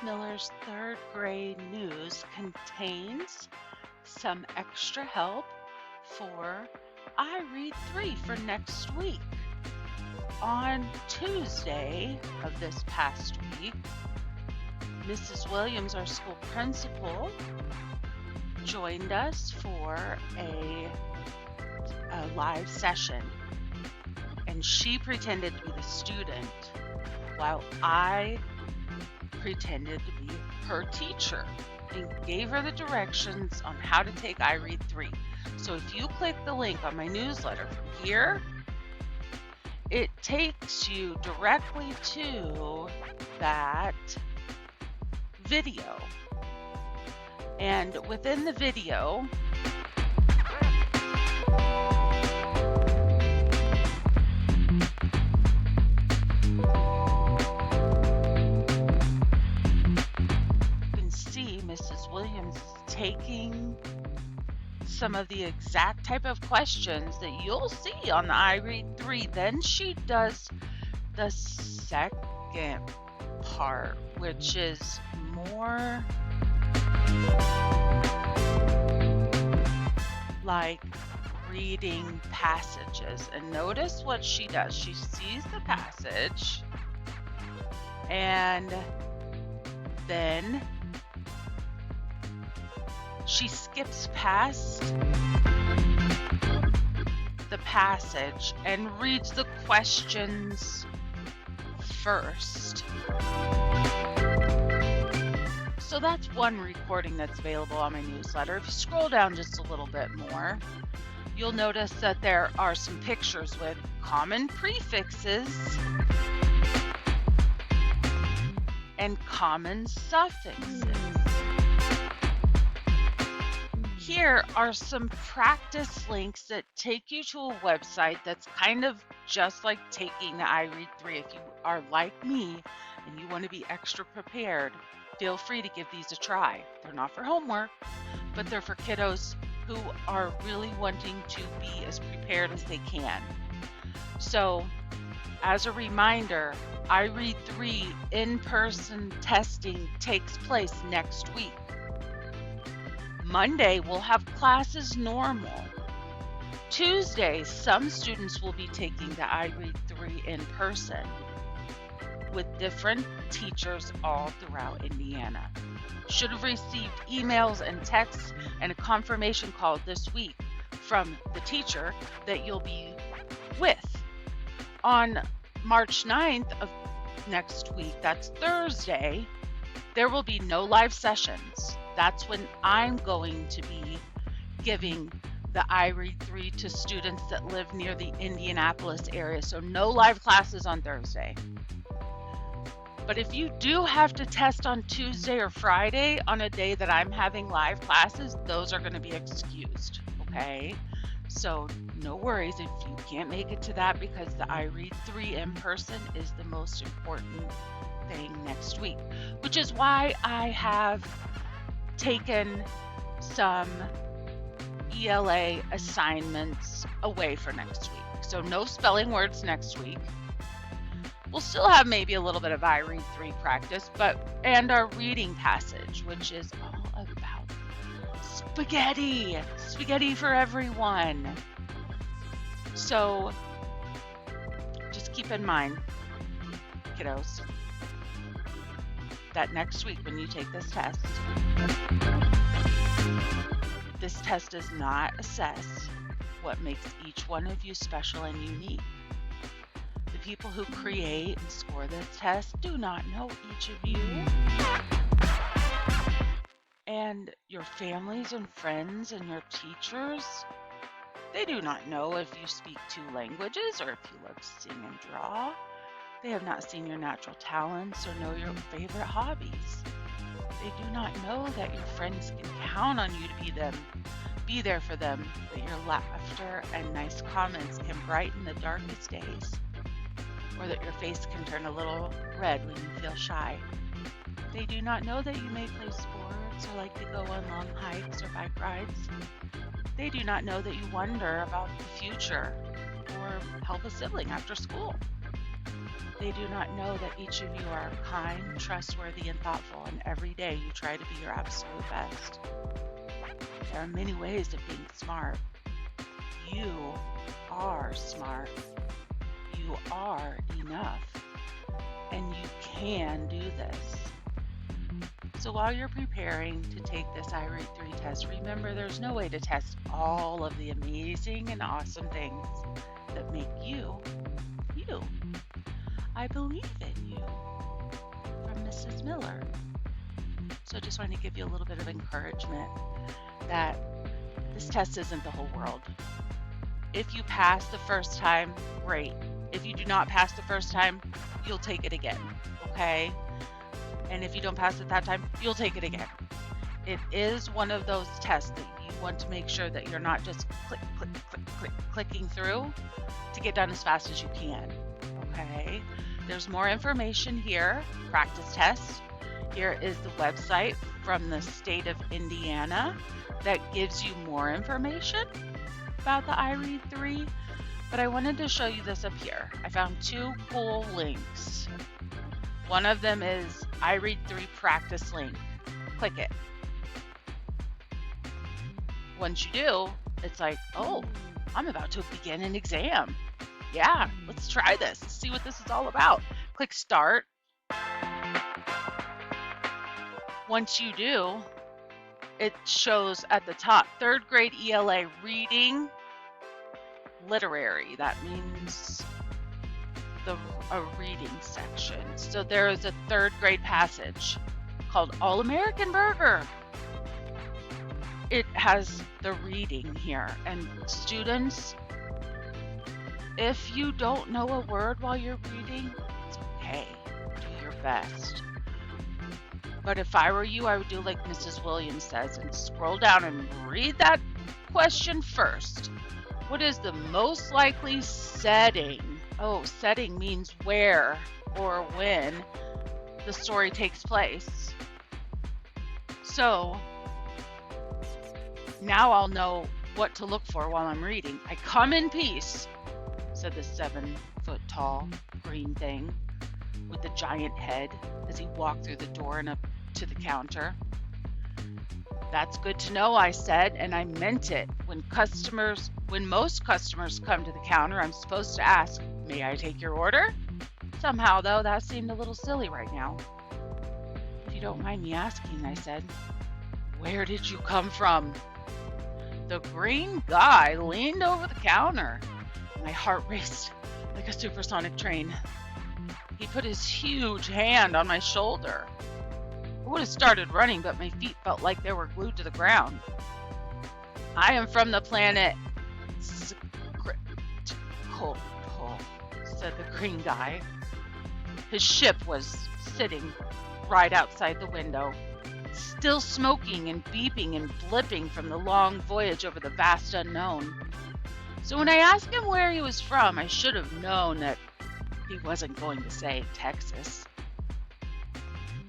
Mrs. Miller's third grade news contains some extra help for IREAD-3 for next week. On Tuesday of this past week, Mrs. Williams, our school principal, joined us for a live session, and she pretended to be the student while I pretended to be her teacher and gave her the directions on how to take IREAD-3. So if you click the link on my newsletter from here, it takes you directly to that video. And within the video, Mrs. Williams is taking some of the exact type of questions that you'll see on the IREAD-3. Then she does the second part, which is more like reading passages. And notice what she does. She sees the passage and then she skips past the passage and reads the questions first. So that's one recording that's available on my newsletter. If you scroll down just a little bit more, you'll notice that there are some pictures with common prefixes and common suffixes. Here are some practice links that take you to a website that's kind of just like taking the IREAD-3. If you are like me and you want to be extra prepared, feel free to give these a try. They're not for homework, but they're for kiddos who are really wanting to be as prepared as they can. So, as a reminder, IREAD-3 in-person testing takes place next week. Monday, we'll have classes normal. Tuesday, some students will be taking the IREAD-3 in person with different teachers all throughout Indiana. Should have received emails and texts and a confirmation call this week from the teacher that you'll be with. On March 9th of next week, that's Thursday, there will be no live sessions. That's when I'm going to be giving the IREAD-3 to students that live near the Indianapolis area. So no live classes on Thursday. But if you do have to test on Tuesday or Friday on a day that I'm having live classes, those are going to be excused, okay? So no worries if you can't make it to that, because the IREAD-3 in person is the most important thing next week, which is why I have taken some ELA assignments away for next week. So no spelling words next week. We'll still have maybe a little bit of IREAD-3 practice, and our reading passage, which is all about spaghetti for everyone. So just keep in mind, kiddos, that next week when you take this test does not assess what makes each one of you special and unique. The people who create and score this test do not know each of you. And your families and friends and your teachers, they do not know if you speak 2 languages or if you love to sing and draw. They have not seen your natural talents or know your favorite hobbies. They do not know that your friends can count on you to be there for them, that your laughter and nice comments can brighten the darkest days, or that your face can turn a little red when you feel shy. They do not know that you may play sports or like to go on long hikes or bike rides. They do not know that you wonder about the future or help a sibling after school. They do not know that each of you are kind, trustworthy, and thoughtful, and every day you try to be your absolute best. There are many ways of being smart. You are smart. You are enough. And you can do this. So while you're preparing to take this IREAD-3 test, remember there's no way to test all of the amazing and awesome things that make you, you. I believe in you, from Mrs. Miller. So I just want to give you a little bit of encouragement that this test isn't the whole world. If you pass the first time, great. If you do not pass the first time, you'll take it again, okay? And if you don't pass it that time, you'll take it again. It is one of those tests that you want to make sure that you're not just clicking through to get done as fast as you can, okay? There's more information here, practice test. Here is the website from the state of Indiana that gives you more information about the IREAD-3, but I wanted to show you this up here. I found two cool links. One of them is IREAD-3 practice link. Click it. Once you do, it's like, oh, I'm about to begin an exam. Yeah, let's try this. Let's see what this is all about. Click start. Once you do, it shows at the top, 3rd grade ELA reading literary. That means a reading section. So there is a 3rd grade passage called All-American Burger. It has the reading here. And students, if you don't know a word while you're reading, it's okay. Do your best. But if I were you, I would do like Mrs. Williams says and scroll down and read that question first. What is the most likely setting? Oh, setting means where or when the story takes place. So now I'll know what to look for while I'm reading. I come in peace, said the 7-foot-tall green thing with the giant head as he walked through the door and up to the counter. That's good to know, I said, and I meant it. When most customers come to the counter, I'm supposed to ask, may I take your order? Somehow, though, that seemed a little silly right now. If you don't mind me asking, I said, where did you come from? The green guy leaned over the counter. My heart raced like a supersonic train. He put his huge hand on my shoulder. I would have started running, but my feet felt like they were glued to the ground. I am from the planet said the green guy. His ship was sitting right outside the window, still smoking and beeping and blipping from the long voyage over the vast unknown. So when I asked him where he was from, I should have known that he wasn't going to say Texas.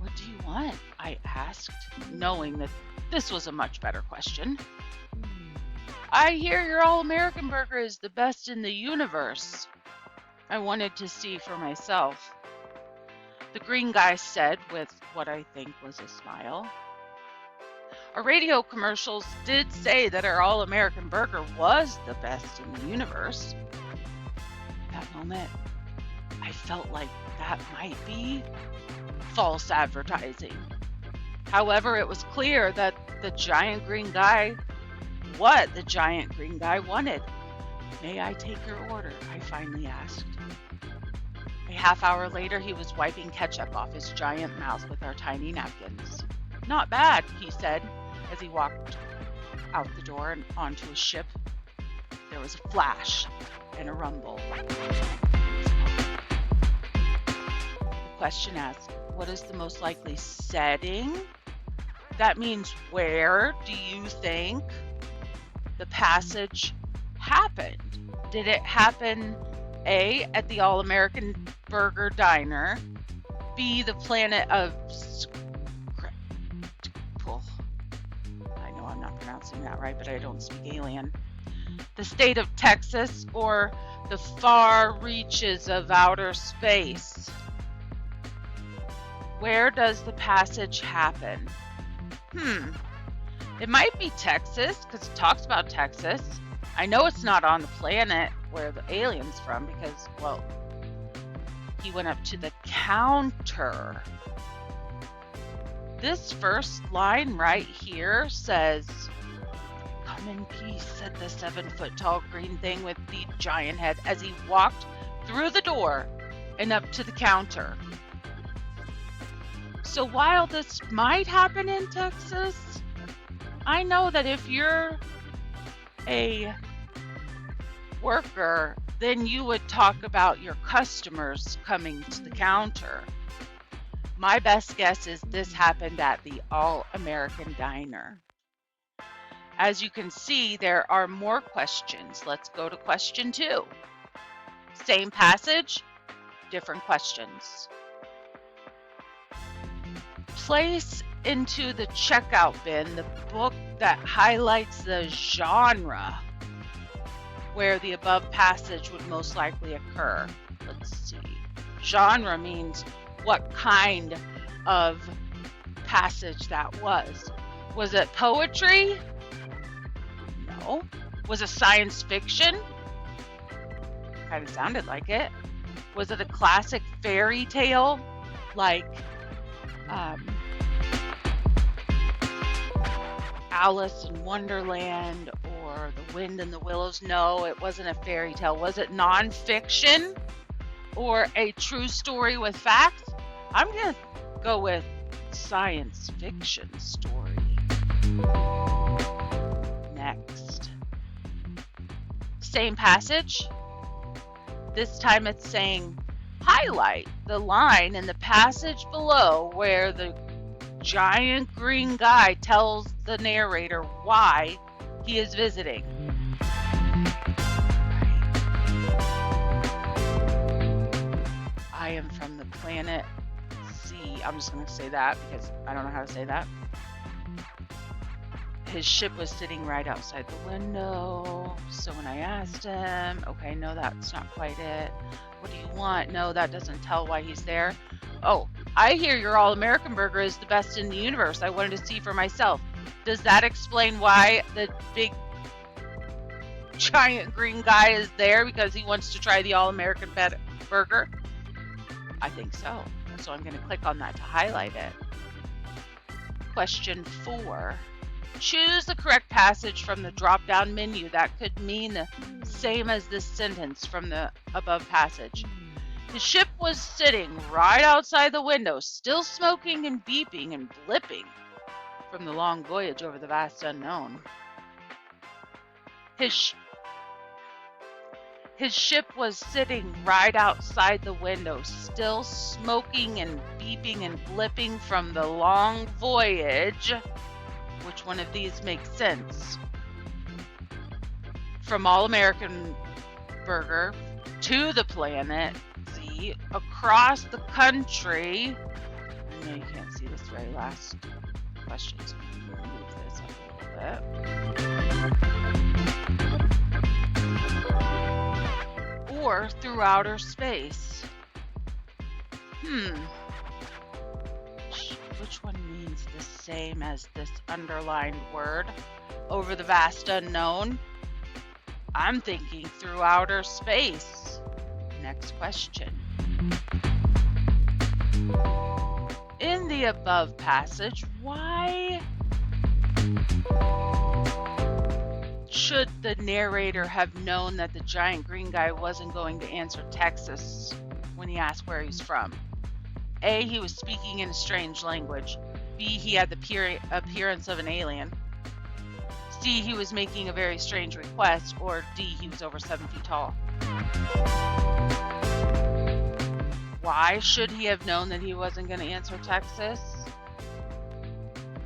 What do you want? I asked, knowing that this was a much better question. I hear your All-American Burger is the best in the universe. I wanted to see for myself. The green guy said with what I think was a smile. Our radio commercials did say that our All-American Burger was the best in the universe. At that moment, I felt like that might be false advertising. However, it was clear that the giant green guy wanted. May I take your order? I finally asked. A half hour later, he was wiping ketchup off his giant mouth with our tiny napkins. Not bad, he said, as he walked out the door and onto his ship. There was a flash and a rumble. The question asked, what is the most likely setting? That means where do you think the passage happened? Did it happen A, at the All-American Burger Diner, B, the planet of I know I'm not pronouncing that right, but I don't speak alien, the state of Texas, or the far reaches of outer space. Where does the passage happen? It might be Texas, because it talks about Texas. I know it's not on the planet where the alien's from, because, well, he went up to the counter. This first line right here says, "Come in peace," said the 7-foot-tall green thing with the giant head as he walked through the door and up to the counter. So while this might happen in Texas, I know that if you're a worker, then you would talk about your customers coming to the counter. My best guess is this happened at the All-American Diner. As you can see, there are more questions. Let's go to question 2. Same passage, different questions. Place into the checkout bin the book that highlights the genre where the above passage would most likely occur. Let's see. Genre means what kind of passage that was. Was it poetry? No. Was it science fiction? Kind of sounded like it. Was it a classic fairy tale like Alice in Wonderland or The Wind in the Willows? No, it wasn't a fairy tale. Was it nonfiction or a true story with facts? I'm going to go with science fiction story. Next. Same passage. This time it's saying highlight the line in the passage below where the giant green guy tells the narrator why he is visiting. I am from the planet C. I'm just going to say that because I don't know how to say that. His ship was sitting right outside the window. So when I asked him, okay, no, that's not quite it. What do you want? No, that doesn't tell why he's there. Oh, I hear your All-American burger is the best in the universe. I wanted to see for myself. Does that explain why the big giant green guy is there? Because he wants to try the All-American burger? I think so. So I'm going to click on that to highlight it. Question 4. Choose the correct passage from the drop-down menu that could mean the same as this sentence from the above passage. His ship was sitting right outside the window, still smoking and beeping and blipping from the long voyage over the vast unknown. His ship was sitting right outside the window, still smoking and beeping and blipping from the long voyage. Which one of these makes sense? From All-American Burger to the planet Z, across the country. I know you can't see this very last question, so I'm going to move this up a little bit. Or through outer space. Which one means the same as this underlined word? Over the vast unknown? I'm thinking through outer space. Next question. In the above passage, why should the narrator have known that the giant green guy wasn't going to answer Texas when he asked where he's from? A, he was speaking in a strange language. B, he had the appearance of an alien. C, he was making a very strange request. Or D, he was over 7 feet tall. Why should he have known that he wasn't going to answer Texas?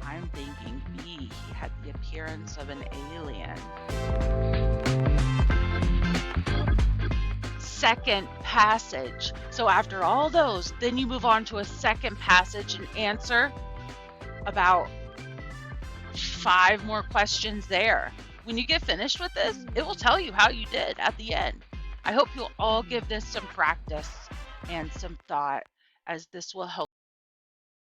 I'm thinking B, he had the appearance of an alien. Second passage. So after all those, then you move on to a second passage and answer about 5 more questions there. When you get finished with this, it will tell you how you did at the end. I hope you'll all give this some practice and some thought, as this will help